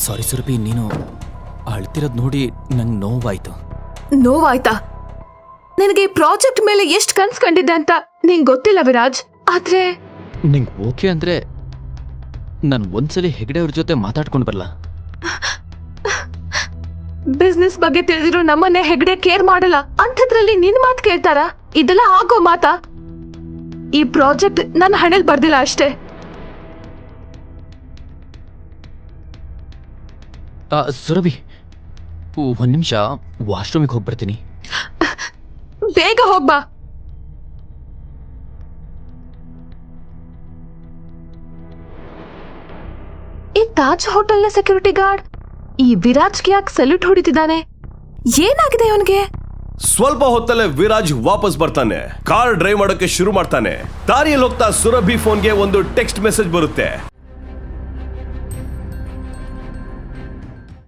ಸಾರಿ ಸುರಭಿ, ನೀನು ಅಳ್ತಿರೋದು ನೋಡಿ ನಂಗೆ ನೋವಾಯ್ತು. ನೋವಾಯ್ತಾ? ನಿನಗೆ ಈ ಪ್ರಾಜೆಕ್ಟ್ ಮೇಲೆ ಎಷ್ಟು ಕನ್ಸ್ ಕಂಡಿದ್ದೆ ಅಂತ ನಿಂಗೆ ಗೊತ್ತಿಲ್ಲ ವಿರಾಜ್. ಆದ್ರೆ ನಿಂಗೆ ಓಕೆ ಅಂದ್ರೆ ನಾನು ಒಂದ್ಸಲಿ ಹೆಗ್ಡೆ ಅವ್ರ ಜೊತೆ ಮಾತಾಡ್ಕೊಂಡು ಬರಲ್ಲ. ಬಿಸ್ನೆಸ್ ಬಗ್ಗೆ ತಿಳಿದಿರೋ ನಮ್ಮನ್ನೇ ಹೆಗ್ಡೆ ಕೇರ್ ಮಾಡಲ್ಲ ಅಂಥದ್ರಲ್ಲಿ ನಿನ್ ಮಾತು ಕೇಳ್ತಾರ? ಇದೆಲ್ಲ ಆಗೋ ಮಾತಾ? ಈ ಪ್ರಾಜೆಕ್ಟ್ ನನ್ನ ಹಣೆಲ್ ಬರ್ದಿಲ್ಲ ಅಷ್ಟೇ. ಸುರಭಿ, ಒಂದ್ ನಿಮಿಷ ವಾಶ್ರೂಮಿಗೆ ಹೋಗ್ಬರ್ತೀನಿ. ಬೇಗ ಹೋಗ್ಬಾ. ಈ ತಾಜ್ ಹೋಟೆಲ್ನ ಸೆಕ್ಯೂರಿಟಿ ಗಾರ್ಡ್ ಈ ವಿರಾಜ್ಗೆ ಯಾಕೆ ಸಲ್ಯೂಟ್ ಹೊಡಿತಿದ್ದಾನೆ? ಏನಾಗಿದೆ ಅವನಿಗೆ? ಸ್ವಲ್ಪ ಹೊತ್ತಲ್ಲೇ ವಿರಾಜ್ ವಾಪಸ್ ಬರ್ತಾನೆ. ಕಾರ್ ಡ್ರೈವ್ ಮಾಡೋಕೆ ಶುರು ಮಾಡ್ತಾನೆ. ದಾರಿಯಲ್ಲಿ ಹೋಗ್ತಾ ಸುರಭಿ ಫೋನ್ಗೆ ಒಂದು ಟೆಕ್ಸ್ಟ್ ಮೆಸೇಜ್ ಬರುತ್ತೆ.